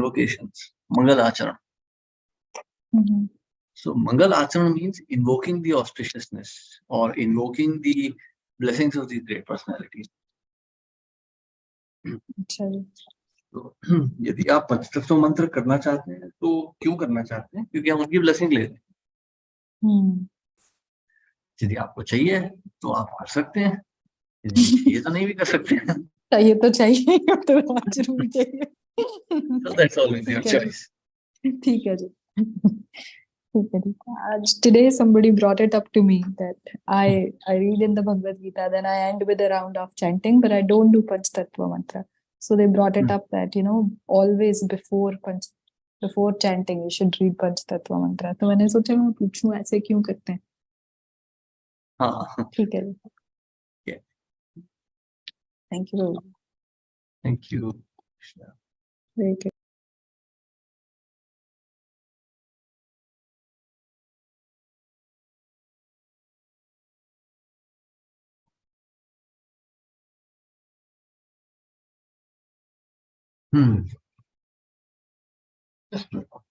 invocations. Mangal Acharan. So Mangal Acharan means invoking the auspiciousness or invoking the blessings of these great personalities. तो यदि आप पंचतत्व मंत्र करना चाहते हैं तो क्यों करना चाहते हैं? क्योंकि हम उनकी ब्लेसिंग ले रहे हैं। यदि आपको चाहिए तो आप कर सकते हैं, यदि चाहिए तो नहीं भी कर सकते हैं। चाहिए तो चाहिए, तो जरूर चाहिए। So that's always your choice. ठीक है जी। Today somebody brought it up to me that I read in the Bhagavad Gita, then I end with a round of chanting, but I don't do Panch Tattva mantra. So they brought it up that, always before chanting, you should read Panch Tattva mantra. तो मैंने सोचा मैं पूछूं ऐसे क्यों करते हैं? हाँ, ठीक है। Yeah. Thank you. Thank you. Very good. Just a moment.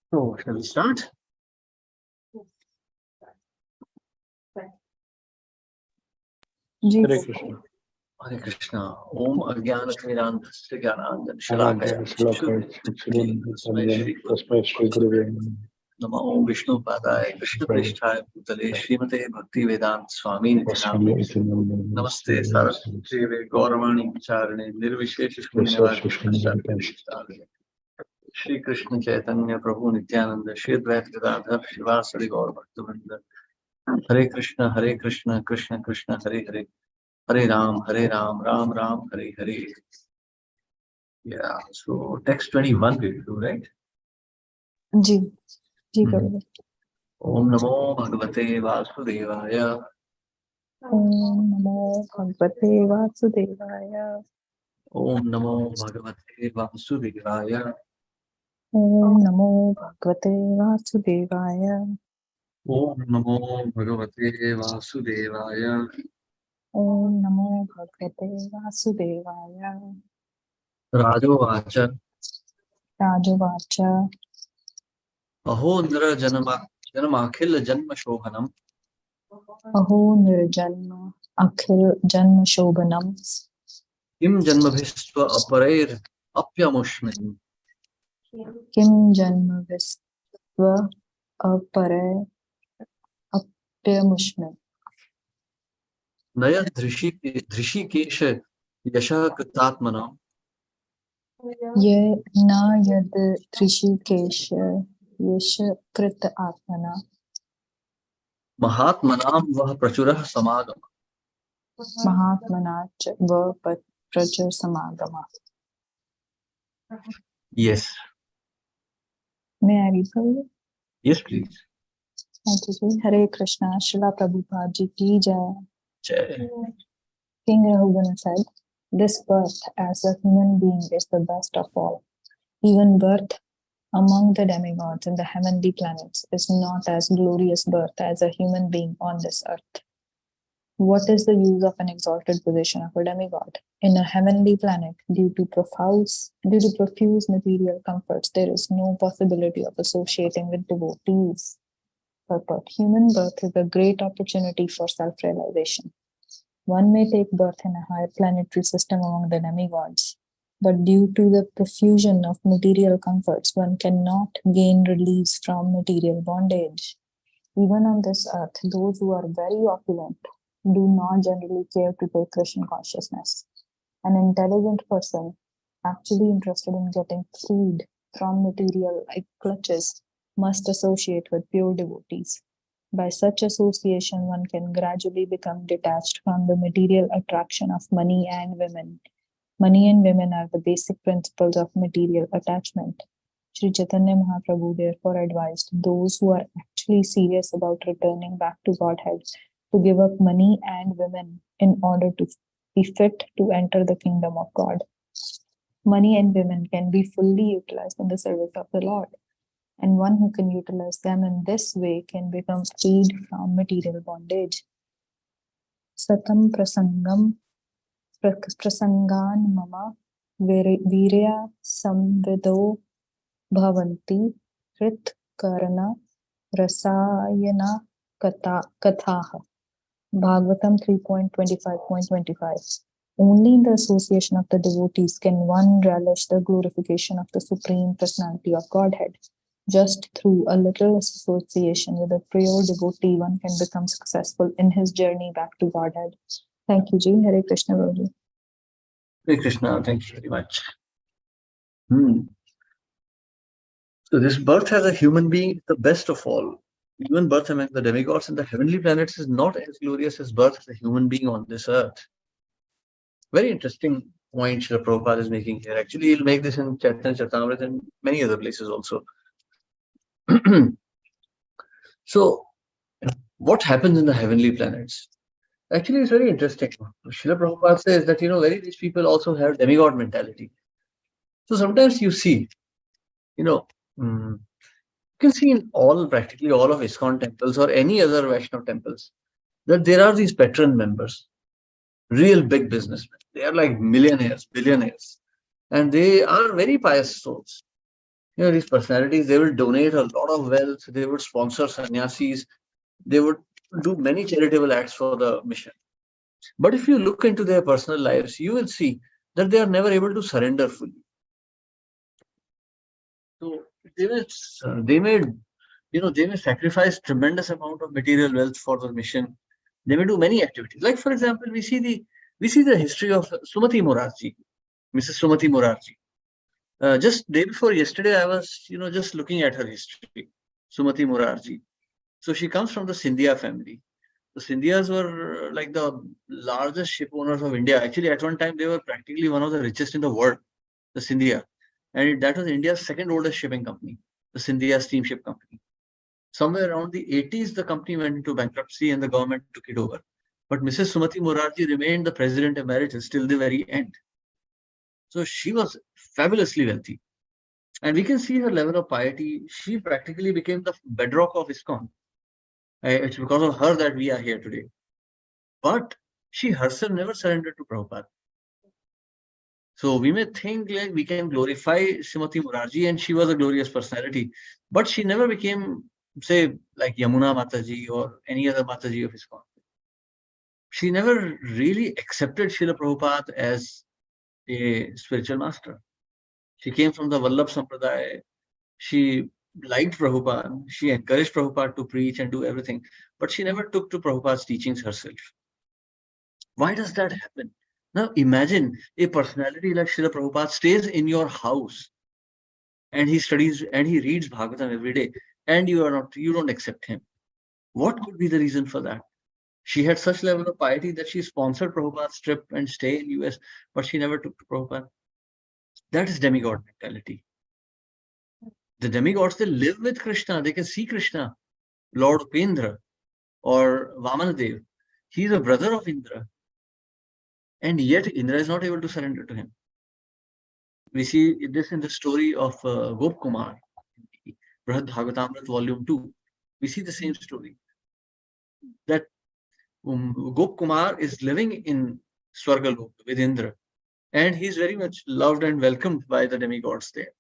So, shall we start? Hare Krishna. Hare Krishna. Om Ajnana-Timirandhasya Jnananjana Shalakaya Tasmai Shri Gurave Namah. Om Vishnu Padaya Krishna Pristhaya Bhutale Srimate Bhakti Vedanta Swami Nityanamane Namaste Saraswati Gauravani Charane Nirvishesha Shunyavadi Shri Krishna Chaitanya Prabhu Nityananda Shri Advaita Gadadhar Shivasari Gaur Bhaktivinoda Hare Krishna Krishna Krishna Hare Hare Hare Ram, Ram Ram, Hare Hare. Yeah, so text 21 we will do, right? जी करोगे। Om Namo Bhagavate Vasudevaya. Om Namo Bhagavate Vasudevaya. Om Namo Bhagavate Vasudevaya. Om Namo Bhagavate Vasudevaya. Om Namo Bhagavate Vasudevaya. Om Namo Bhagavate Vasudevaya. Rajovacha. Rajovacha. Aho Nira Janamakhil Janma Shobhanam. Aho Nirjanma Akhil Janma Shobhanam. Kim Janmabhistva Aparair Apyamushmin. Kim Janmabhistva Aparair Apyamushmin. Naya Dhrishikesha Yasha Kritatmanam. Ye na yad Trishikesha Yasha Krita Atmana. Mahatmanam Vah Prachurah Samagama. Mahatmanach Va Prachur Samagama. Yes. May I read for you? Yes, please. Thank you. Hare Krishna, Srila Prabhupada Ji ki jai. Jai. King Rahugana said, this birth as a human being is the best of all. Even birth among the demigods in the heavenly planets is not as glorious birth as a human being on this earth. What is the use of an exalted position of a demigod? In a heavenly planet, due to profuse material comforts, there is no possibility of associating with devotees. Purport. Human birth is a great opportunity for self-realization. One may take birth in a higher planetary system among the demigods, but due to the profusion of material comforts, one cannot gain release from material bondage. Even on this earth, those who are very opulent do not generally care to take Krishna consciousness. An intelligent person, actually interested in getting freed from material clutches, must associate with pure devotees. By such association, one can gradually become detached from the material attraction of money and women. Money and women are the basic principles of material attachment. Sri Chaitanya Mahaprabhu therefore advised those who are actually serious about returning back to Godhead to give up money and women in order to be fit to enter the kingdom of God. Money and women can be fully utilized in the service of the Lord, and one who can utilize them in this way can become freed from material bondage. Satam prasangan mama virya samvido bhavanti hrit karana rasayana kathaha. Bhagavatam 3.25.25. Only in the association of the devotees can one relish the glorification of the Supreme Personality of Godhead. Just through a little association with a pure devotee, one can become successful in his journey back to Godhead. Thank you, Ji. Hare Krishna, Guruji. Hare Krishna, thank you very much. So this birth as a human being is the best of all. Even birth among the demigods and the heavenly planets is not as glorious as birth as a human being on this earth. Very interesting point Srila Prabhupada is making here. Actually, he'll make this in Chaitanya Charitamrita and many other places also. So, what happens in the heavenly planets? Actually, it's very interesting. Srila Prabhupada says that, very rich people also have demigod mentality. So sometimes you see, you can see in practically all of ISKCON temples or any other Vaishnava temples that there are these patron members, real big businessmen. They are like millionaires, billionaires, and they are very pious souls. These personalities, they will donate a lot of wealth, they would sponsor sannyasis, they would do many charitable acts for the mission. But if you look into their personal lives, you will see that they are never able to surrender fully. So they may sacrifice tremendous amount of material wealth for the mission. They may do many activities. Like, for example, we see the history of Sumati Morarji, Mrs. Sumati Morarji. Just day before yesterday, I was, just looking at her history, Sumati Morarji. So she comes from the Scindia family. The Scindias were like the largest ship owners of India. Actually, at one time, they were practically one of the richest in the world, the Scindia. And that was India's second oldest shipping company, the Scindia Steamship Company. Somewhere around the 80s, the company went into bankruptcy and the government took it over. But Mrs. Sumati Morarji remained the president emeritus till the very end. So she was fabulously wealthy. And we can see her level of piety. She practically became the bedrock of ISKCON. It's because of her that we are here today. But she herself never surrendered to Prabhupada. So we may think like we can glorify Srimati Morarji and she was a glorious personality, but she never became, say, like Yamuna Mataji or any other Mataji of ISKCON. She never really accepted Srila Prabhupada as a spiritual master. She came from the Vallabh Sampradaya. She liked Prabhupada. She encouraged Prabhupada to preach and do everything, but she never took to Prabhupada's teachings herself. Why does that happen? Now imagine a personality like Srila Prabhupada stays in your house and he studies and he reads Bhagavatam every day and you don't accept him. What could be the reason for that? She had such level of piety that she sponsored Prabhupada's trip and stay in US, but she never took to Prabhupada. That is demigod mentality. The demigods, they live with Krishna. They can see Krishna, Lord Upendra or Vamanadev. He is a brother of Indra. And yet Indra is not able to surrender to him. We see this in the story of Gop Kumar, Brihad Bhagavatamrita Volume 2. We see the same story. That Gop Kumar is living in Swargalok with Indra. And he's very much loved and welcomed by the demigods there.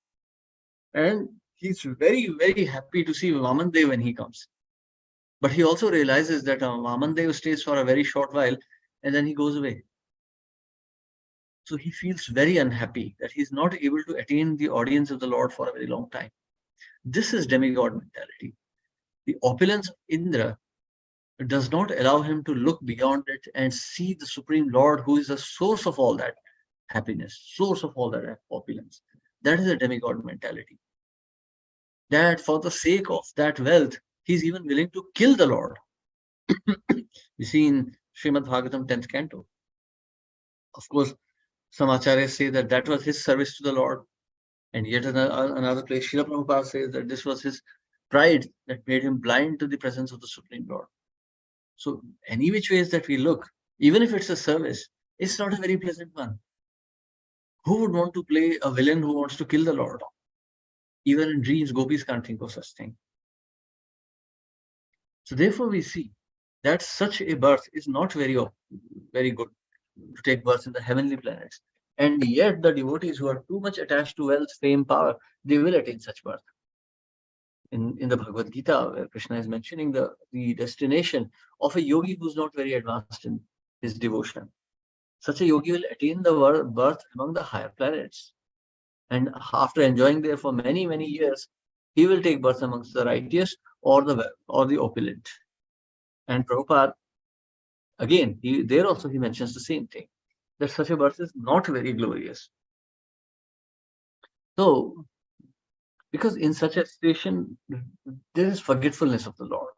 And he's very, very happy to see Vamandev when he comes. But he also realizes that Vamandev stays for a very short while and then he goes away. So he feels very unhappy that he's not able to attain the audience of the Lord for a very long time. This is demigod mentality. The opulence of Indra does not allow him to look beyond it and see the Supreme Lord, who is the source of all that happiness, source of all that opulence. That is a demigod mentality. That for the sake of that wealth, he's even willing to kill the Lord. We see in Srimad Bhagavatam 10th canto. Of course, some acharyas say that that was his service to the Lord. And yet another place, Srila Prabhupada says that this was his pride that made him blind to the presence of the Supreme Lord. So any which ways that we look, even if it's a service, it's not a very pleasant one. Who would want to play a villain who wants to kill the Lord? Even in dreams, gopis can't think of such thing. So therefore we see that such a birth is not very good to take birth in the heavenly planets. And yet the devotees who are too much attached to wealth, fame, power, they will attain such birth. In the Bhagavad Gita, where Krishna is mentioning the destination of a yogi who's not very advanced in his devotion. Such a yogi will attain the birth among the higher planets. And after enjoying there for many, many years, he will take birth amongst the righteous or the opulent. And Prabhupada, again, there also he mentions the same thing, that such a birth is not very glorious. So, because in such a situation, there is forgetfulness of the Lord.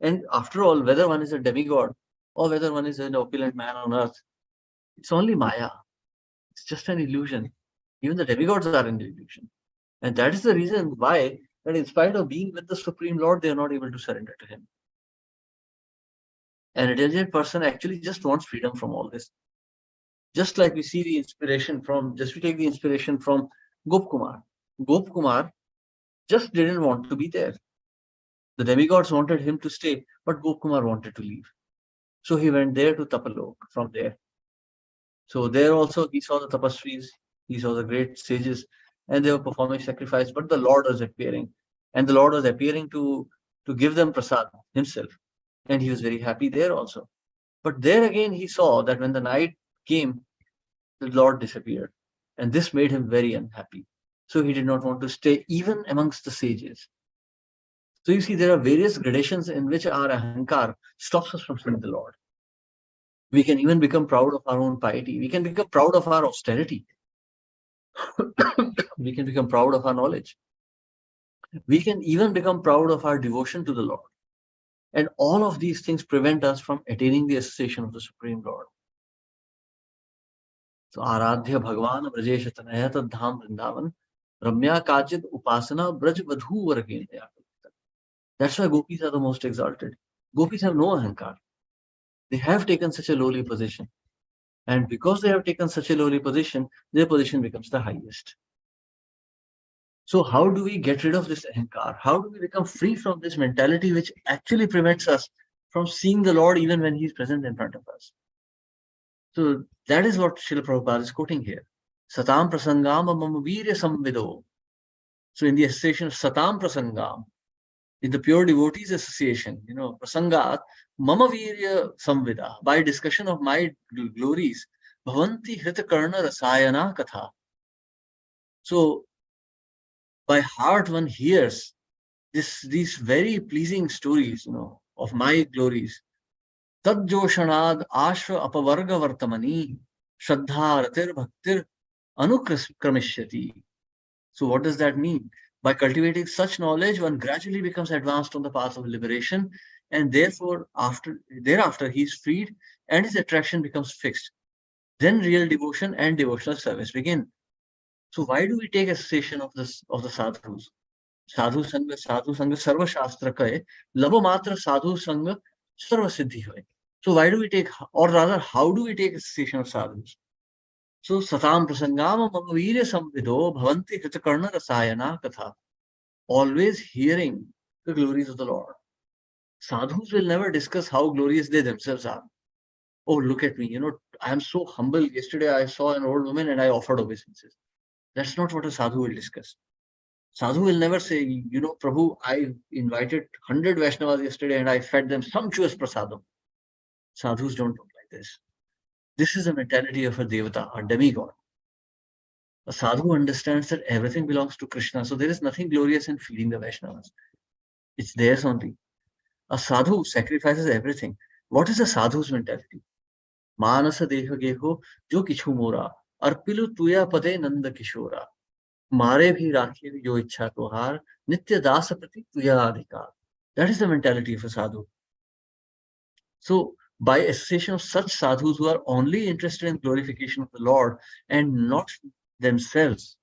And after all, whether one is a demigod or whether one is an opulent man on earth, it's only Maya. It's just an illusion. Even the demigods are an illusion. And that is the reason why, that in spite of being with the Supreme Lord, they are not able to surrender to him. An intelligent person actually just wants freedom from all this. Just like we see the inspiration from, we take the inspiration from Gopkumar. Gopkumar just didn't want to be there. The demigods wanted him to stay, but Gopkumar wanted to leave. So he went there to Tapalok from there. So there also he saw the tapasvis, he saw the great sages, and they were performing sacrifice, but the Lord was appearing. And the Lord was appearing to give them prasad himself. And he was very happy there also. But there again he saw that when the night came, the Lord disappeared. And this made him very unhappy. So he did not want to stay even amongst the sages. So you see, there are various gradations in which our ahankar stops us from seeing the Lord. We can even become proud of our own piety. We can become proud of our austerity. We can become proud of our knowledge. We can even become proud of our devotion to the Lord. And all of these things prevent us from attaining the association of the Supreme Lord. So, Aradhya Bhagavan Brajesha Tanaya Dham Vrindavan Ramya Kachit Upasana Braj Vadhu Varagena. That's why gopis are the most exalted. Gopis have no ahankar. They have taken such a lowly position. And because they have taken such a lowly position, their position becomes the highest. So how do we get rid of this ahankar? How do we become free from this mentality which actually prevents us from seeing the Lord even when he is present in front of us? So that is what Srila Prabhupada is quoting here. Satam prasangam mama virya samvido. So in the association of Satam prasangam, in the pure devotees association, prasangat mama virya samvida, by discussion of my glories, bhavanti hrita karna rasayana katha. So by heart one hears these very pleasing stories, of my glories. Tadjoshanad ashva apavarga vartamani shraddha ratir bhaktir anukramishyati. So what does that mean? By cultivating such knowledge, one gradually becomes advanced on the path of liberation, and therefore thereafter he is freed and his attraction becomes fixed. Then real devotion and devotional service begin. So why do we take association of the sadhus? Sadhu sangha sarva shastra kahe, labo matra sadhu sangha sarva siddhi hoye. So why do we take, or rather, how do we take association of sadhus? So satam prasangam mama virya samvido bhavanti kritakarna rasayana katha. Always hearing the glories of the Lord. Sadhus will never discuss how glorious they themselves are. Oh, look at me, I am so humble. Yesterday I saw an old woman and I offered obeisances. That's not what a sadhu will discuss. Sadhu will never say, Prabhu, I invited 100 Vaishnavas yesterday and I fed them sumptuous prasadam. Sadhus don't look like this. This is the mentality of a devata, a demigod. A sadhu understands that everything belongs to Krishna, so there is nothing glorious in feeding the Vaishnavas. It's theirs only. A sadhu sacrifices everything. What is a sadhu's mentality? Manasa deha geho jo kichu mora, arpilu tuya pade nanda kishora. Mare bhi rakhe jo ichha tohar, nitya dasa prati tuya adhikar. That is the mentality of a sadhu. So, by association of such sadhus who are only interested in glorification of the Lord and not themselves,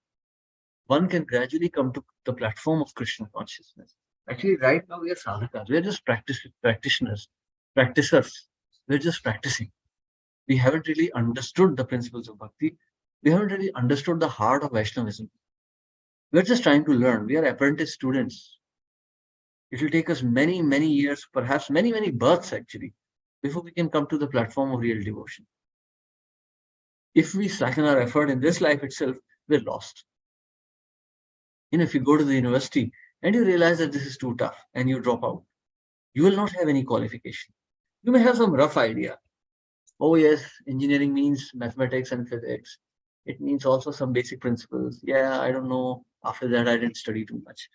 one can gradually come to the platform of Krishna consciousness. Actually, right now we are sadhakas. We are just practitioners, practicers. We're just practicing. We haven't really understood the principles of bhakti. We haven't really understood the heart of Vaishnavism. We're just trying to learn. We are apprentice students. It will take us many, many years, perhaps many, many births actually, before we can come to the platform of real devotion. If we slacken our effort in this life itself, we're lost. If you go to the university and you realize that this is too tough and you drop out, you will not have any qualification. You may have some rough idea. Oh yes, engineering means mathematics and physics. It means also some basic principles. Yeah, I don't know. After that, I didn't study too much.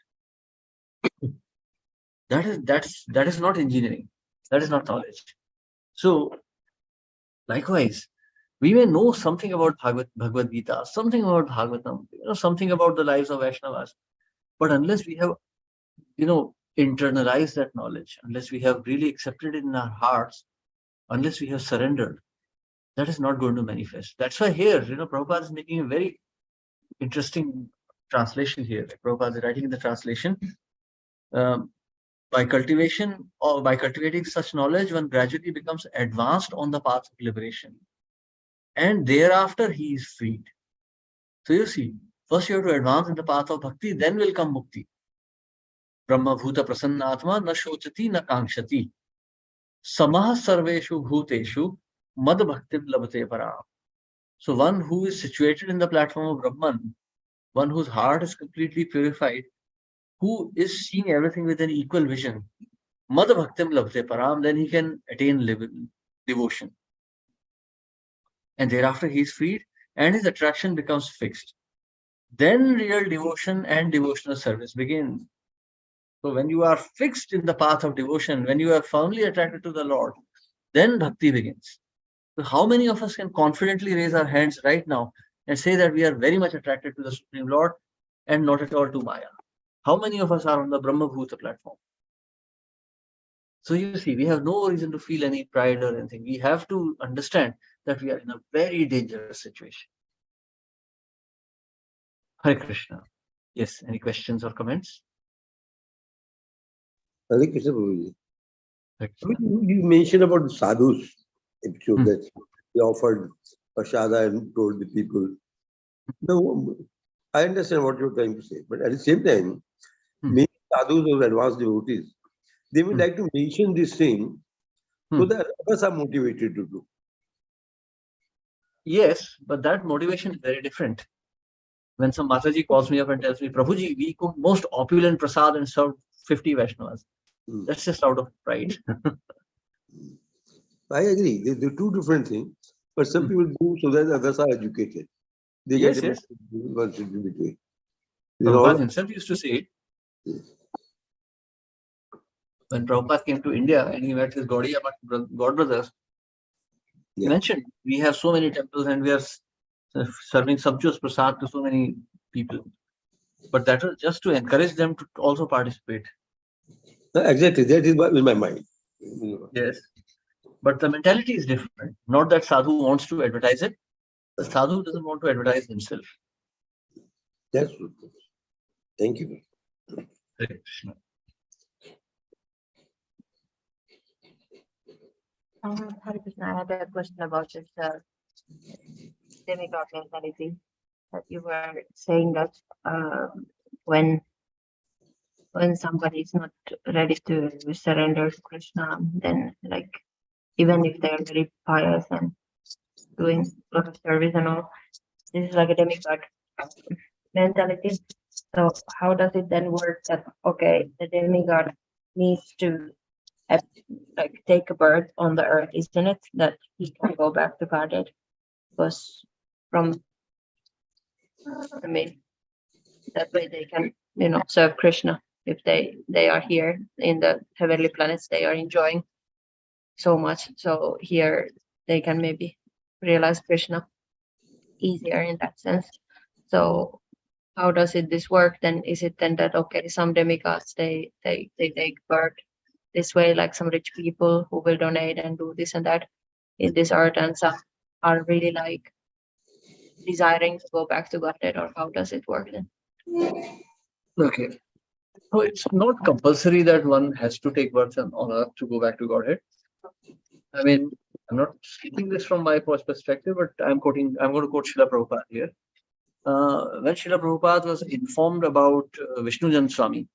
That is not engineering. That is not knowledge. So, likewise, we may know something about Bhagavad Gita, something about Bhagavatam, something about the lives of Vaishnavas, but unless we have, internalized that knowledge, unless we have really accepted it in our hearts, unless we have surrendered, that is not going to manifest. That's why here, Prabhupada is making a very interesting translation here. Like Prabhupada is writing in the translation, by cultivating such knowledge, one gradually becomes advanced on the path of liberation. And thereafter, he is freed. So you see, first you have to advance in the path of bhakti, then will come mukti. Brahma bhuta prasannatma na shochati na kankshati. Samah sarveshu bhuteshu mad bhaktim labhate param. So one who is situated in the platform of Brahman, one whose heart is completely purified, who is seeing everything with an equal vision, mad bhaktim labhate param, then he can attain devotion. And thereafter he is freed and his attraction becomes fixed. Then real devotion and devotional service begins. So when you are fixed in the path of devotion, when you are firmly attracted to the Lord, then bhakti begins. So how many of us can confidently raise our hands right now and say that we are very much attracted to the Supreme Lord and not at all to Maya? How many of us are on the Brahma Bhuta platform? So you see, we have no reason to feel any pride or anything. We have to understand that we are in a very dangerous situation. Hare Krishna. Yes, any questions or comments? Hare Krishna, Prabhuji. You mentioned about the sadhus episode that he offered prasada and told the people. Now, I understand what you're trying to say, but at the same time, many sadhus or advanced devotees, they would like to mention this thing so that others are motivated to do. Yes, but that motivation is very different. When some Mataji calls me up and tells me, Prabhuji, we cook most opulent prasad and serve 50 Vaishnavas. That's just out of pride. I agree. They're two different things, but some people do so that others are educated. They get one should be between. Prabhupada himself used to say it. When Prabhupada came to India and he met his Gaudiya God brothers, he mentioned, we have so many temples and we are serving sumptuous prasad to so many people. But that was just to encourage them to also participate. Exactly, that is in my mind. Yes. But the mentality is different. Not that sadhu wants to advertise it. The sadhu doesn't want to advertise himself. That's good. Thank you. Hare Krishna. Hare Krishna, I had a question about this demigod mentality that you were saying that when somebody is not ready to surrender to Krishna, then like even if they are very pious and doing a lot of service and all, this is like a demigod mentality. So how does it then work that okay, the demigod needs to like take a birth on the earth, isn't it? That he can go back to Godhead, because from that way they can serve Krishna, if they are here in the heavenly planets, they are enjoying so much. So here they can maybe realize Krishna easier in that sense. So how does this work then? Is it then that okay, some demigods they take birth this way, like some rich people who will donate and do this and that in this earth, and some are really like desiring to go back to Godhead, or how does it work then? Okay. So it's not compulsory that one has to take birth on earth to go back to Godhead. I mean, I'm not speaking this from my perspective, but I'm going to quote Srila Prabhupada here. When Srila Prabhupada was informed about Vishnujan Swami,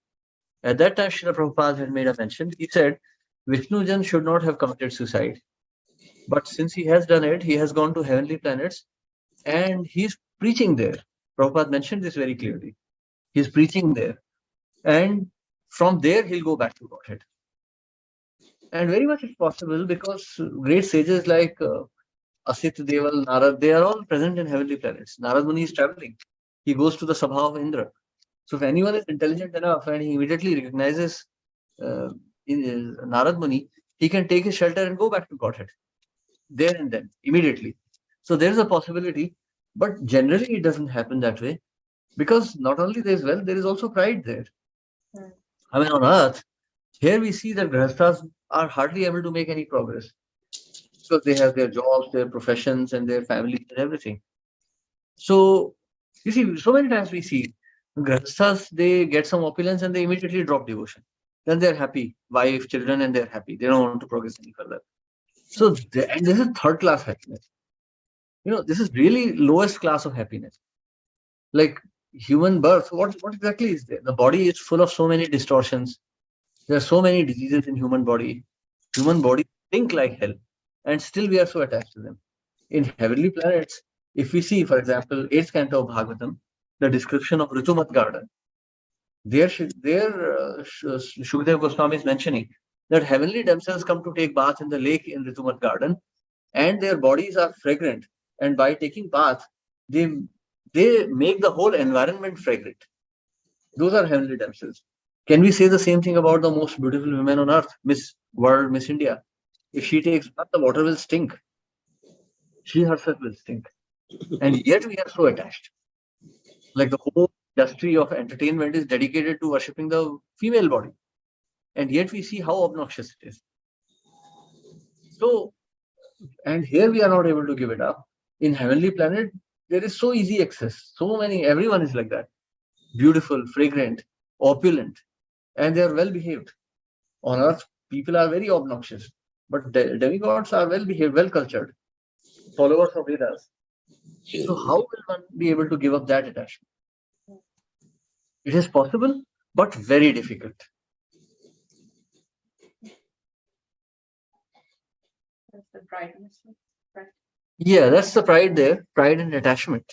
at that time Srila Prabhupada had made a mention. He said, Vishnujan should not have committed suicide. But since he has done it, he has gone to heavenly planets and he's preaching there. Prabhupada mentioned this very clearly. He's preaching there. And from there, he'll go back to Godhead. And very much it's possible because great sages like Asit, Deval, Narad, they are all present in heavenly planets. Narad Muni is traveling. He goes to the Sabha of Indra. So if anyone is intelligent enough and he immediately recognizes Narad Muni, he can take his shelter and go back to Godhead. There and then, immediately. So there's a possibility, but generally it doesn't happen that way. Because not only there is wealth, there is also pride there. I mean, on earth, here we see that Grihasthas are hardly able to make any progress because they have their jobs, their professions, and their families and everything. So, you see, so many times we see Grihasthas, they get some opulence and they immediately drop devotion. Then they're happy, wife, children, and they're happy. They don't want to progress any further. So, and this is third class happiness. This is really lowest class of happiness. Like human birth, what exactly is there? The body is full of so many distortions. There are so many diseases in human body. Human body think like hell, and still we are so attached to them. In heavenly planets, if we see, for example, 8th canto of Bhagavatam, the description of Ritumat garden, there Shukdev Goswami is mentioning that heavenly damsels come to take bath in the lake in Ritumat garden, and their bodies are fragrant. And by taking bath, they make the whole environment fragrant. Those are heavenly damsels. Can we say the same thing about the most beautiful women on earth, Miss World, Miss India? If she takes bath, the water will stink. She herself will stink. And yet we are so attached. Like the whole industry of entertainment is dedicated to worshipping the female body. And yet we see how obnoxious it is. So, and here we are not able to give it up. In heavenly planet, there is so easy access. So many, everyone is like that. Beautiful, fragrant, opulent, and they are well behaved. On earth, people are very obnoxious, but demigods are well behaved, well cultured, followers of Vedas. So how will one be able to give up that attachment? It is possible, but very difficult. That's the brightness. Yeah, that's the pride there, pride and attachment.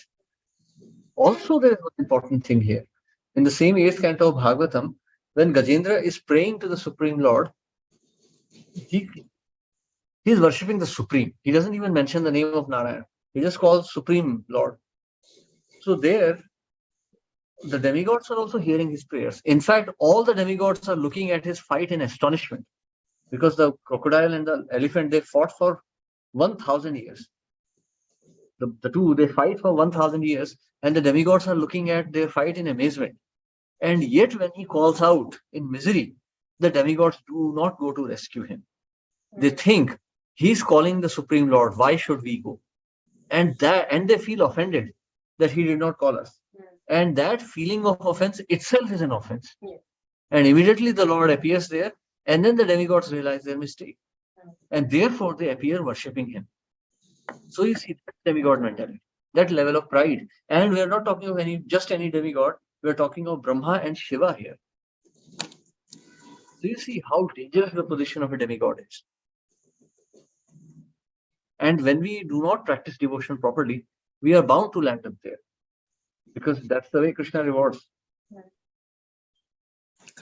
Also, there is one important thing here. In the same 8th canto of Bhagavatam, when Gajendra is praying to the Supreme Lord, he is worshipping the Supreme. He doesn't even mention the name of Narayan. He just calls Supreme Lord. So there, the demigods are also hearing his prayers. In fact, all the demigods are looking at his fight in astonishment because the crocodile and the elephant, they fought for 1,000 years. The two, they fight for 1,000 years, and the demigods are looking at their fight in amazement. And yet when he calls out in misery, the demigods do not go to rescue him. They think he's calling the Supreme Lord. Why should we go? And they feel offended that he did not call us. And that feeling of offense itself is an offense. And immediately the Lord appears there, and then the demigods realize their mistake. And therefore they appear worshipping him. So you see that demigod mentality, that level of pride. And we are not talking of just any demigod. We are talking of Brahma and Shiva here. So you see how dangerous the position of a demigod is. And when we do not practice devotion properly, we are bound to land up there. Because that's the way Krishna rewards.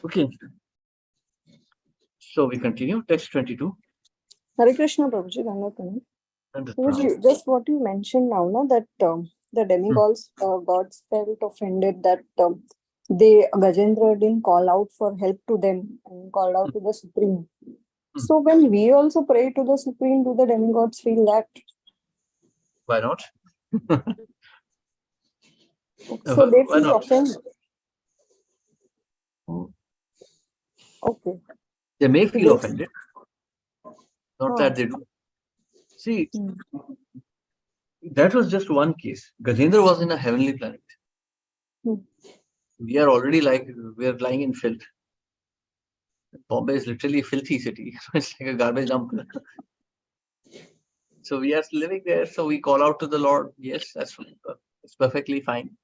Okay. So we continue. Text 22. Hare Krishna, Prabhuji. Prabhuji, just what you mentioned now, no, that the demigods gods felt offended that Gajendra didn't call out for help to them and called out to the Supreme. So when we also pray to the Supreme, do the demigods feel that? Why not? So they Why feel not? offended. Okay. They may feel They- offended. Not Ah. that they do. See, Hmm. that was just one case. Gajendra was in a heavenly planet. Hmm. We are already we are lying in filth. Bombay is literally a filthy city. It's like a garbage dump. So we are living there. So we call out to the Lord. Yes, it's perfectly fine.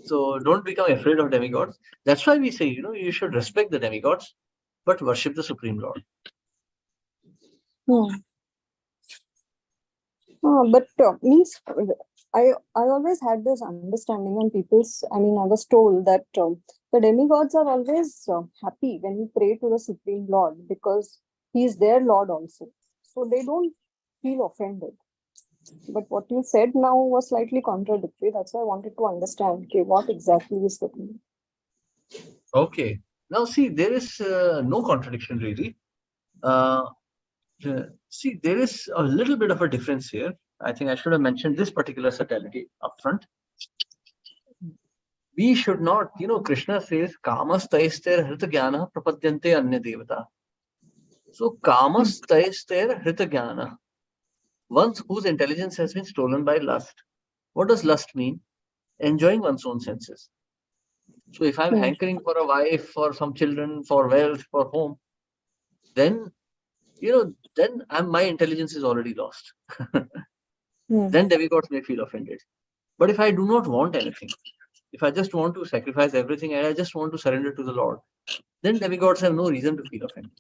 So don't become afraid of demigods. That's why we say, you should respect the demigods, but worship the Supreme Lord. Hmm. But means I always had this understanding and I was told that the demigods are always happy when we pray to the Supreme Lord because he is their Lord also. So they don't feel offended. But what you said now was slightly contradictory. That's why I wanted to understand, okay, what exactly is the thing? Okay. Now see, there is no contradiction really. See, there is a little bit of a difference here. I think I should have mentioned this particular subtlety up front. We should not, Krishna says, Kamastaister Hrita Jnana Prapadyante Anya Devata. So Kamastaister Hrita Jnana, one whose intelligence has been stolen by lust. What does lust mean? Enjoying one's own senses. So if I'm hankering for a wife, for some children, for wealth, for home, then my intelligence is already lost. Then demigods may feel offended. But if I do not want anything, if I just want to sacrifice everything and I just want to surrender to the Lord, then demigods have no reason to feel offended.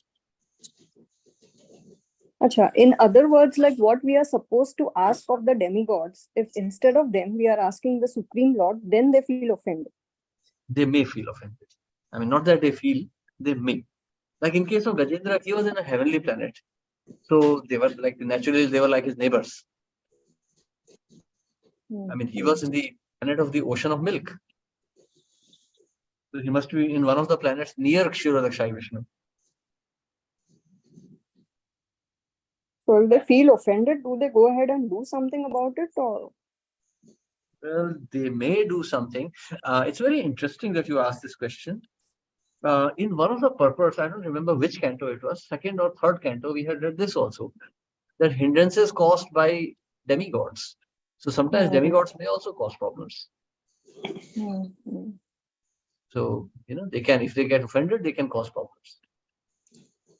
Acha, in other words, like what we are supposed to ask of the demigods, if instead of them we are asking the Supreme Lord, then they feel offended. They may feel offended. I mean, not that they feel, they may. Like in case of Gajendra, he was in a heavenly planet. So they were naturally, they were like his neighbors. I mean, he was in the planet of the ocean of milk. So he must be in one of the planets near Kshirodakshai Vishnu. So if they feel offended, do they go ahead and do something about it, or? Well, they may do something. It's very interesting that you asked this question. In one of the purports, I don't remember which canto it was, second or third canto, we had read this also, that hindrances caused by demigods. So sometimes demigods may also cause problems. So, they can, if they get offended, they can cause problems.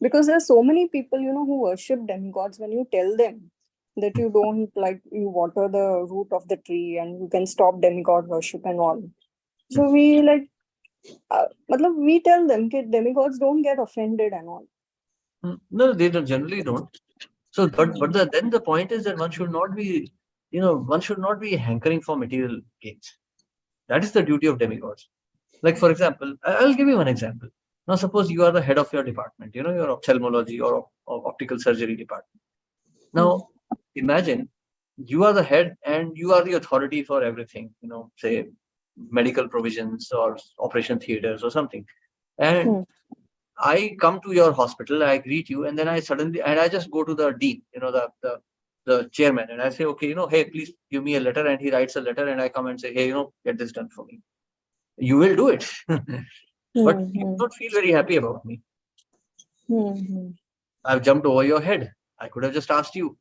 Because there are so many people, who worship demigods. When you tell them that you don't you water the root of the tree and you can stop demigod worship and all. So we we tell them that demigods don't get offended and all. No, they generally don't. So, then the point is that one should not be, hankering for material gains. That is the duty of demigods. Like, for example, I'll give you one example. Now, suppose you are the head of your department, your ophthalmology or optical surgery department. Now, imagine you are the head and you are the authority for everything, say medical provisions or operation theaters or something. And I come to your hospital, I greet you, and then I just go to the dean, the chairman, and I say, okay, hey, please give me a letter. And he writes a letter and I come and say, hey, get this done for me. You will do it. But you don't feel very happy about me. I've jumped over your head. I could have just asked you.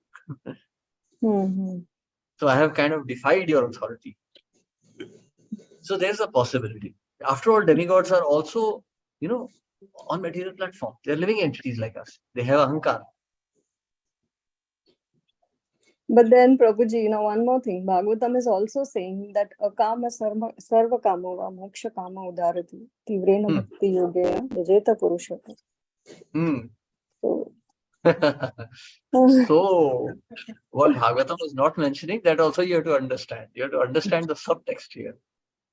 So I have kind of defied your authority. So there's a possibility. After all, demigods are also, on material platform. They're living entities like us. They have ahankar. But then Prabhuji, one more thing. Bhagavatam is also saying that akama sarva kamova moksha kama udarati tivrena bhakti yogena vijeta purushata. So what Bhagavatam is not mentioning, that also you have to understand. You have to understand the subtext here.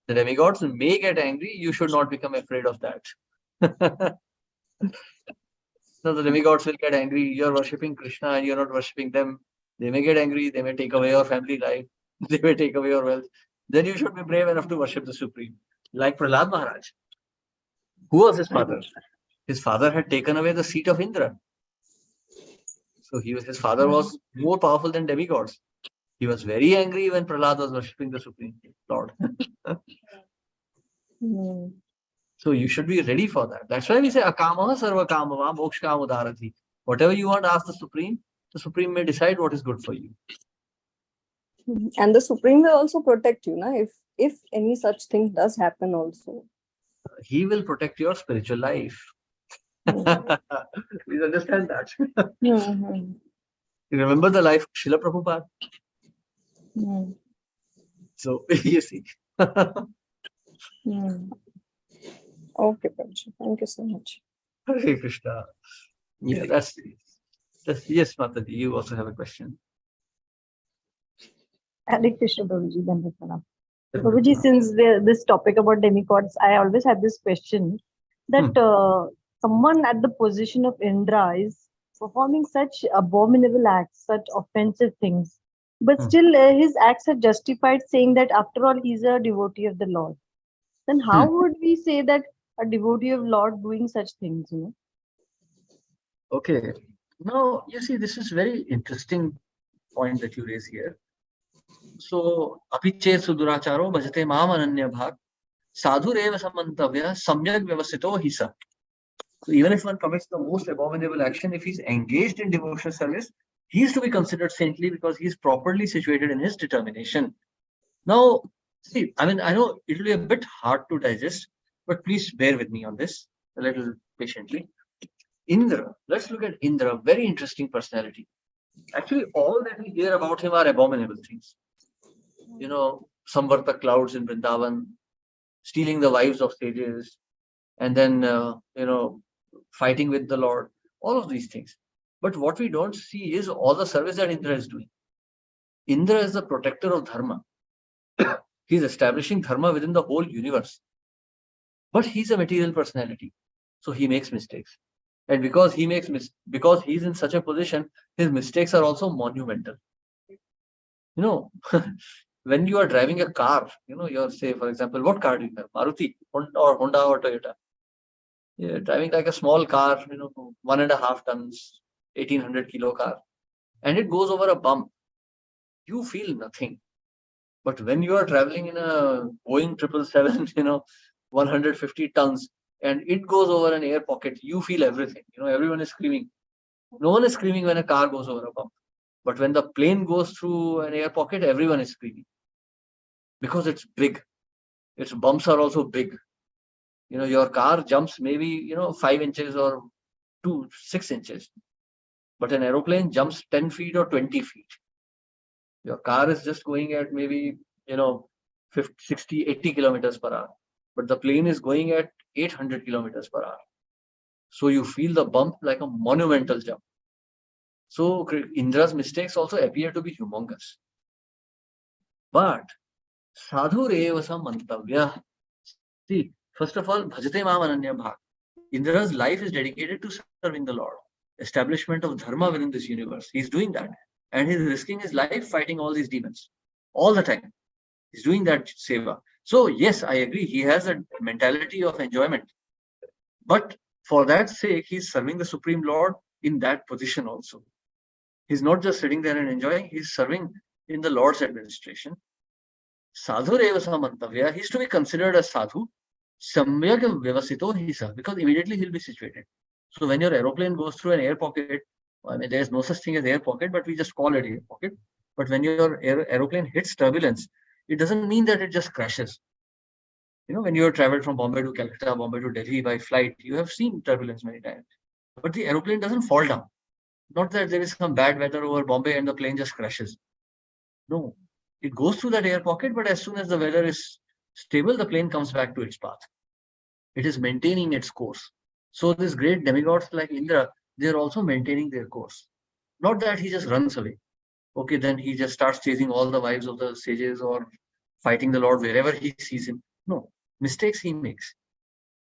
The demigods may get angry. You should not become afraid of that. So the demigods will get angry. You're worshipping Krishna and you're not worshipping them. They may get angry. They may take away your family life. They may take away your wealth. then you should be brave enough to worship the Supreme. Like Prahlad Maharaj. Who was his father? His father had taken away the seat of Indra. So his father was more powerful than demigods. He was very angry when Prahlad was worshipping the Supreme Lord. Hmm. So you should be ready for that. That's why we say akamaha sarva kamava mokshkam udarati. Whatever you want to ask the Supreme may decide what is good for you. And the Supreme will also protect you, na? If any such thing does happen also. He will protect your spiritual life. Hmm. Please understand that. Hmm. You remember the life of Srila Prabhupada? Hmm. So you see. Hmm. Okay, Prabhuji. Thank you so much. Hare Krishna. Yeah, that's yes, Mataji, you also have a question. Hare Krishna, Prabhuji. Dandapranam. Prabhuji, since this topic about demigods, I always had this question that someone at the position of Indra is performing such abominable acts, such offensive things, but still his acts are justified, saying that after all he's a devotee of the Lord. Then how would we say that a devotee of Lord doing such things? Okay. Now, you see, this is very interesting point that you raise here. So, apiche suduracharo bhajate mam ananya bhag sadhureva samantavya samyak vyavasito hisa. So, even if one commits the most abominable action, if he's engaged in devotional service, he is to be considered saintly because he is properly situated in his determination. Now, see, I mean, I know it will be a bit hard to digest, but please bear with me on this a little patiently. Indra, let's look at Indra, very interesting personality. Actually, all that we hear about him are abominable things. You know, Samvarta clouds in Vrindavan, stealing the wives of sages, and then, fighting with the Lord, all of these things. But what we don't see is all the service that Indra is doing. Indra is the protector of Dharma. He's establishing Dharma within the whole universe. But he's a material personality. So he makes mistakes. And because he's in such a position, his mistakes are also monumental. You know, when you are driving a car, you're, say, for example, what car do you have? Maruti or Honda or Toyota? You're driving like a small car, 1.5 tons, 1800 kilo car, and it goes over a bump. You feel nothing. But when you are traveling in a Boeing 777, 150 tons, and it goes over an air pocket, you feel everything. Everyone is screaming. No one is screaming when a car goes over a bump. But when the plane goes through an air pocket, everyone is screaming. Because it's big. Its bumps are also big. Your car jumps maybe, 5 inches or 6 inches. But an aeroplane jumps 10 feet or 20 feet. Your car is just going at maybe, 50, 60, 80 kilometers per hour. But the plane is going at 800 kilometers per hour. So you feel the bump like a monumental jump. So Indra's mistakes also appear to be humongous. But sadhu revasa mantavya. See, first of all, bhajate mam ananya bhag. Indra's life is dedicated to serving the Lord, establishment of dharma within this universe. He's doing that. And he's risking his life fighting all these demons all the time. He's doing that seva. So yes, I agree. He has a mentality of enjoyment. But for that sake, he's serving the Supreme Lord in that position also. He's not just sitting there and enjoying, he's serving in the Lord's administration. Sadhu reva samantavya, he's to be considered as sadhu. Samyak vyavasito hisa, because immediately he'll be situated. So when your aeroplane goes through an air pocket, I mean, there's no such thing as air pocket, but we just call it air pocket. But when your aeroplane hits turbulence, it doesn't mean that it just crashes. When you have traveled from Bombay to Calcutta, Bombay to Delhi by flight, you have seen turbulence many times. But the aeroplane doesn't fall down. Not that there is some bad weather over Bombay and the plane just crashes. No, it goes through that air pocket, but as soon as the weather is stable, the plane comes back to its path. It is maintaining its course. So these great demigods like Indra, they're also maintaining their course. Not that he just runs away. Okay, then he just starts chasing all the wives of the sages or fighting the Lord wherever he sees him. No, mistakes he makes.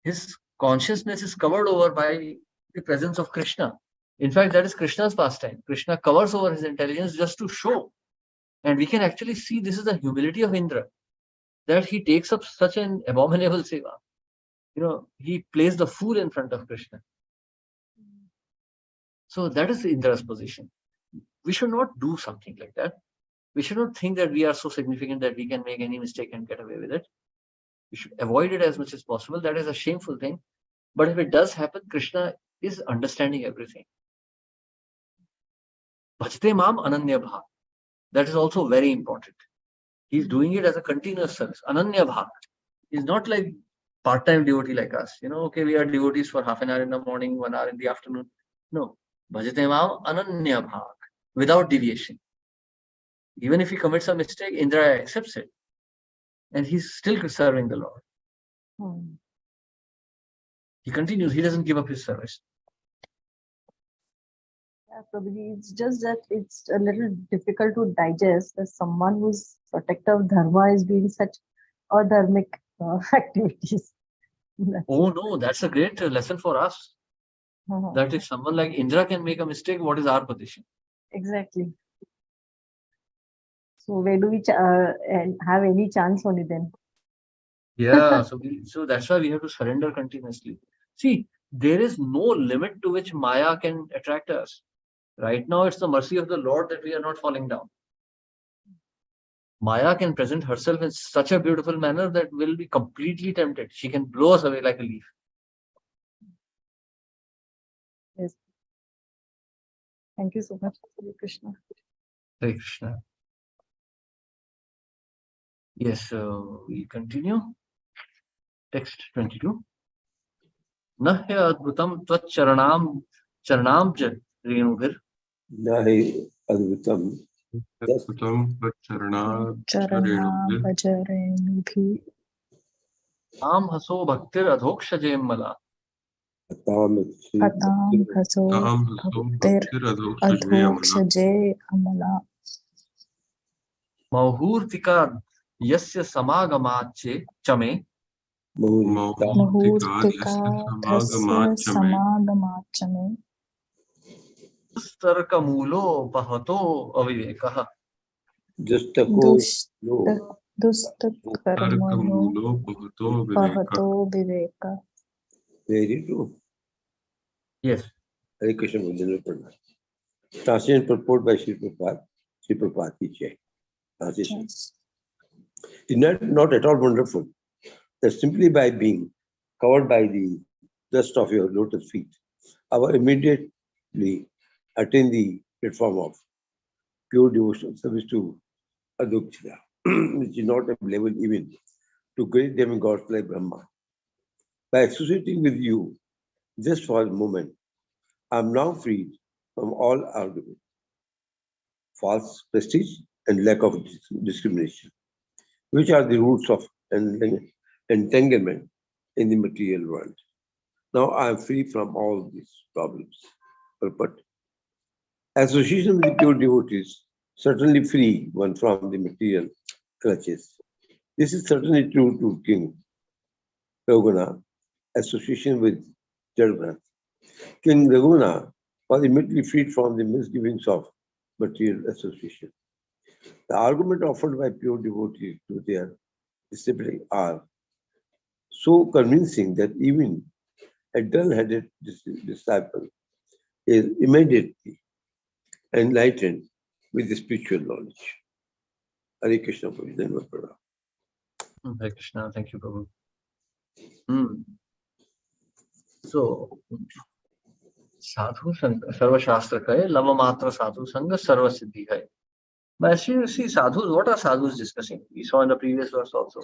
His consciousness is covered over by the presence of Krishna. In fact, that is Krishna's pastime. Krishna covers over his intelligence just to show. And we can actually see this is the humility of Indra. that he takes up such an abominable seva. He plays the fool in front of Krishna. So that is Indra's position. We should not do something like that. We should not think that we are so significant that we can make any mistake and get away with it. We should avoid it as much as possible. That is a shameful thing. But if it does happen, Krishna is understanding everything. Bhajte mam ananya bhav. That is also very important. He's doing it as a continuous service. Ananya bhav. He's not like part-time devotee like us. Okay, we are devotees for half an hour in the morning, 1 hour in the afternoon. No. Bhajate mam ananya bhav. Without deviation. Even if he commits a mistake, Indra accepts it. And he's still serving the Lord. He continues. He doesn't give up his service. Yeah, Prabhuji, it's just that it's a little difficult to digest that someone who's protector of dharma is doing such adharmic activities. Oh no, that's a great lesson for us. That if someone like Indra can make a mistake, what is our position? Exactly. So where do we have any chance only then? Yeah, so that's why we have to surrender continuously. See, there is no limit to which Maya can attract us. Right now, it's the mercy of the Lord that we are not falling down. Maya can present herself in such a beautiful manner that we'll be completely tempted. She can blow us away like a leaf. Yes. Thank you so much, Hare Krishna. Hare Krishna. Yes, we continue. Text 22. Nahya adbhutam tvat charanam renubhir. Nahi advitam. Charana Bhajarenubhi Am haso bhaktir adhokshajem mala. Patam Haso Bhaktir Adhokshaje Amala Mahurtika yasya samagamache chame. Mahurtika Tasya Samagamachame Starkamulo pahato avivekah. Dustakarmano Pahato Viveka. Very true. Yes. Hare Krishna Bhajana Pranam. Translation purport by Sri Prabhupada Jai. Translation. Yes. It's not at all wonderful that simply by being covered by the dust of your lotus feet, I will immediately attain the platform of pure devotional service to Adokshya, which is not available even to great demigods like Brahma. By associating with you just for a moment, I am now freed from all argument, false prestige, and lack of discrimination, which are the roots of entanglement in the material world. Now I am free from all these problems. But association with the pure devotees certainly free one from the material clutches. This is certainly true to King Raghuna. Association with Jadavrat. King Raghuna was immediately freed from the misgivings of material association. The argument offered by pure devotees to their disciples are so convincing that even a dull-headed disciple is immediately enlightened with the spiritual knowledge. Hare Krishna, Prabhu. Hare Krishna, thank you, Prabhu. So, Sadhu Sangha, Sarva Shastra Kahe, Lava Matra Sadhu Sangha, Sarva Siddhi Hai. But as you see, sadhus, what are sadhus discussing? We saw in the previous verse also.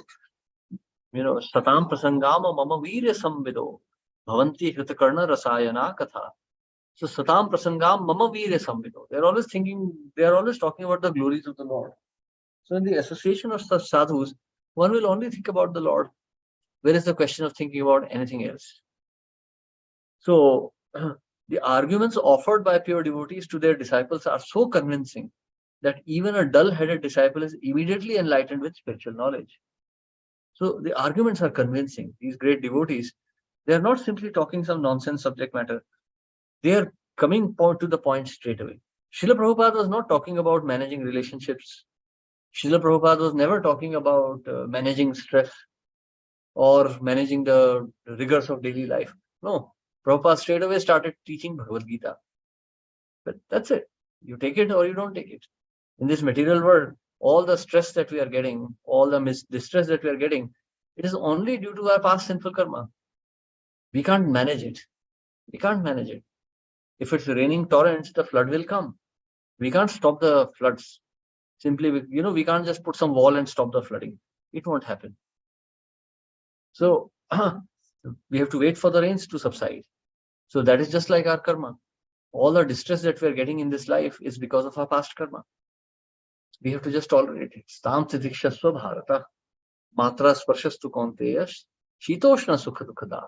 Satam Prasangama Mama Virya Samvido, Bhavanti Hritakarna Rasayana Katha. So, Satam Prasangam Mama Virya Samvido. They are always talking about the glories of the Lord. So, in the association of such sadhus, one will only think about the Lord. Where is the question of thinking about anything else? So, the arguments offered by pure devotees to their disciples are so convincing that even a dull-headed disciple is immediately enlightened with spiritual knowledge. So, the arguments are convincing. These great devotees, they are not simply talking some nonsense subject matter. They are coming to the point straight away. Srila Prabhupada was not talking about managing relationships Srila Prabhupada was never talking about managing stress or managing the rigors of daily life. No, Prabhupada straight away started teaching Bhagavad Gita. But that's it. You take it or you don't take it. In this material world, all the stress that we are getting, all the distress that we are getting, it is only due to our past sinful karma. We can't manage it. We can't manage it. If it's raining torrents, the flood will come. We can't stop the floods. Simply, we can't just put some wall and stop the flooding. It won't happen. So we have to wait for the rains to subside. So that is just like our karma. All the distress that we are getting in this life is because of our past karma. We have to just tolerate it. Stam titikshasva bharata matra sparshastu kaunteya shitoshna sukha dukkada.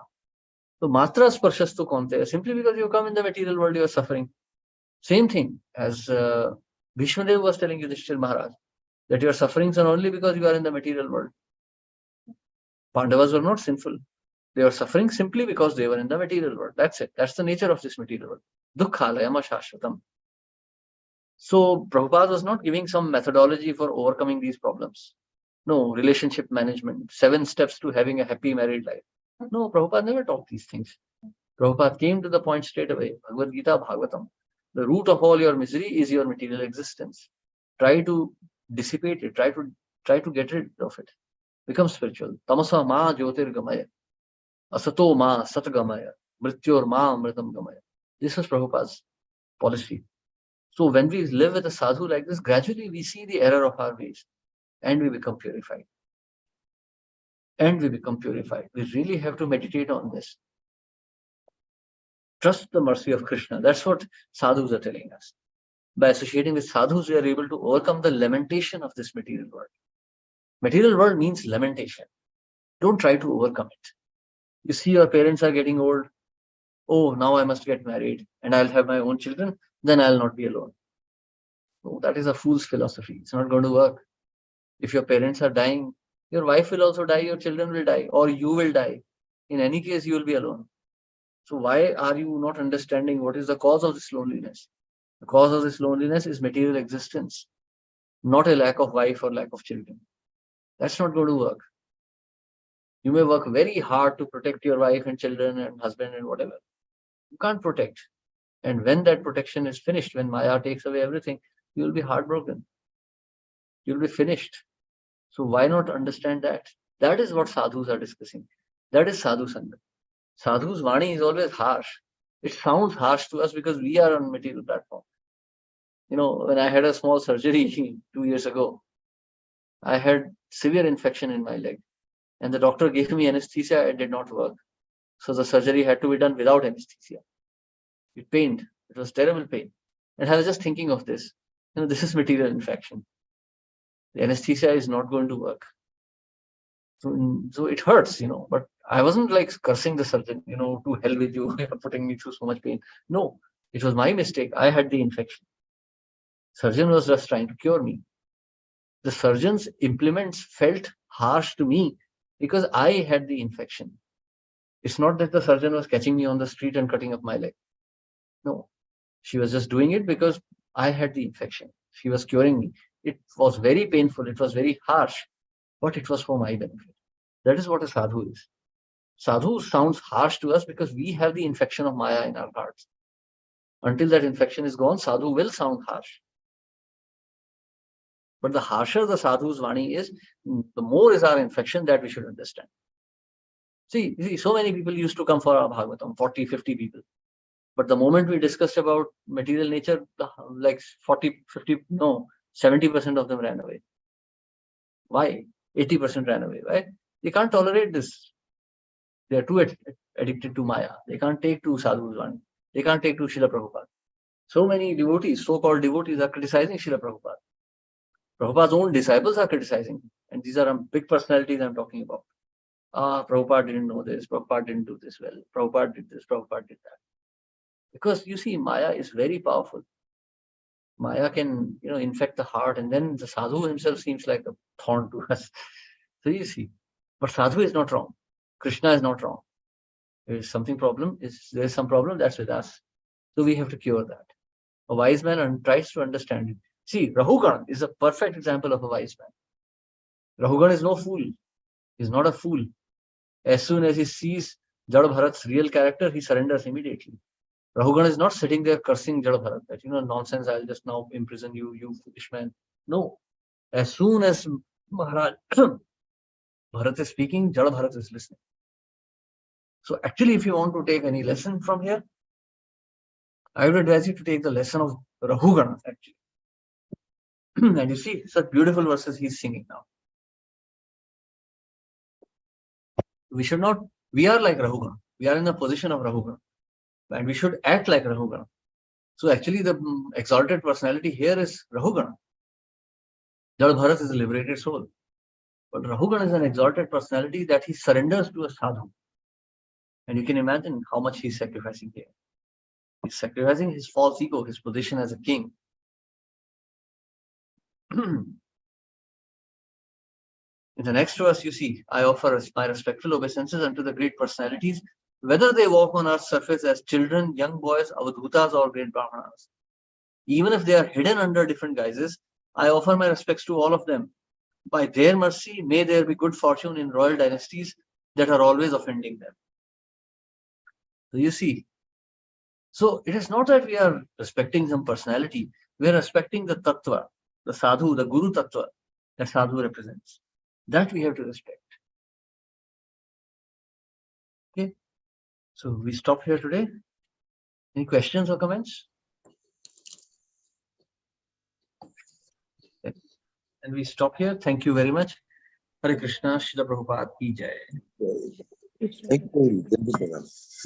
So matra sparshastu kaunteya, simply because you come in the material world, you are suffering. Same thing as Bhishmadev was telling Yudhishthira Maharaj, that your sufferings are only because you are in the material world. Pandavas were not sinful. They were suffering simply because they were in the material world. That's it. That's the nature of this material world. Dukkhalayama shashvatam. So Prabhupada was not giving some methodology for overcoming these problems. No, relationship management, 7 steps to having a happy married life. No, Prabhupada never taught these things. Prabhupada came to the point straight away. Bhagavad Gita Bhagavatam. The root of all your misery is your material existence. Try to dissipate it. Try to get rid of it. Become spiritual. Tamasa ma jyotirgamaya. Asato ma satgamaya. Mrityor ma amritam gamaya. This was Prabhupada's policy. So when we live with a sadhu like this, gradually we see the error of our ways and we become purified. We really have to meditate on this. Trust the mercy of Krishna. That's what sadhus are telling us. By associating with sadhus, we are able to overcome the lamentation of this material world. Material world means lamentation. Don't try to overcome it. You see your parents are getting old. Oh, now I must get married and I'll have my own children. Then I'll not be alone. No, that is a fool's philosophy. It's not going to work. If your parents are dying, your wife will also die, your children will die, or you will die. In any case, you will be alone. So why are you not understanding what is the cause of this loneliness? The cause of this loneliness is material existence, not a lack of wife or lack of children. That's not going to work. You may work very hard to protect your wife and children and husband and whatever. You can't protect. And when that protection is finished, when Maya takes away everything, you will be heartbroken. You'll be finished. So why not understand that? That is what sadhus are discussing. That is sadhu sangha. Sadhu's Vani is always harsh. It sounds harsh to us because we are on material platform. When I had a small surgery 2 years ago, I had severe infection in my leg. And the doctor gave me anesthesia. It did not work. So the surgery had to be done without anesthesia. It pained. It was terrible pain. And I was just thinking of this. This is material infection. The anesthesia is not going to work. So it hurts, but I wasn't like cursing the surgeon, to hell with you, putting me through so much pain. No, it was my mistake. I had the infection. Surgeon was just trying to cure me. The surgeon's implements felt harsh to me because I had the infection. It's not that the surgeon was catching me on the street and cutting up my leg. No, she was just doing it because I had the infection. She was curing me. It was very painful. It was very harsh, but it was for my benefit. That is what a sadhu is. Sadhu sounds harsh to us because we have the infection of Maya in our hearts. Until that infection is gone, sadhu will sound harsh. But the harsher the sadhu's Vani is, the more is our infection that we should understand. See, so many people used to come for our Bhagavatam, 40, 50 people. But the moment we discussed about material nature, like 40, 50, no, 70% of them ran away. Why? 80% ran away, right? They can't tolerate this. They are too addicted to Maya. They can't take to sadhu's Vani. They can't take to Srila Prabhupada. So many devotees, so-called devotees, are criticizing Srila Prabhupada. Prabhupada's own disciples are criticizing. And these are big personalities I'm talking about. Prabhupada didn't know this. Prabhupada didn't do this well. Prabhupada did this. Prabhupada did that. Because you see, Maya is very powerful. Maya can, infect the heart, and then the sadhu himself seems like a thorn to us. So you see, but sadhu is not wrong. Krishna is not wrong. There is some problem, that's with us. So we have to cure that. A wise man tries to understand it. See, Rahugan is a perfect example of a wise man. Rahugan is no fool. He's not a fool. As soon as he sees Jada Bharat's real character, he surrenders immediately. Rahugan is not sitting there cursing Jada Bharat, that, nonsense, I'll just now imprison you, you foolish man. No. As soon as Maharaj Bharat is speaking, Jada Bharat is listening. So actually, if you want to take any lesson from here, I would advise you to take the lesson of Rahugana, actually. And you see, such beautiful verses he's singing now. We are like Rahugana. We are in the position of Rahugana. And we should act like Rahugana. So actually, the exalted personality here is Rahugana. Jada Bharat is a liberated soul. But Rahugana is an exalted personality that he surrenders to a sadhu. And you can imagine how much he's sacrificing here. He's sacrificing his false ego, his position as a king. In the next verse, you see, I offer my respectful obeisances unto the great personalities, whether they walk on earth's surface as children, young boys, avadhutas, or great brahmanas. Even if they are hidden under different guises, I offer my respects to all of them. By their mercy, may there be good fortune in royal dynasties that are always offending them. So you see, so it is not that we are respecting some personality, we are respecting the tattva, the sadhu, the guru tattva that sadhu represents. That we have to respect. Okay, so we stop here today. Any questions or comments? Okay. And we stop here. Thank you very much. Hare Krishna, Srila Prabhupada ki jai. Thank you.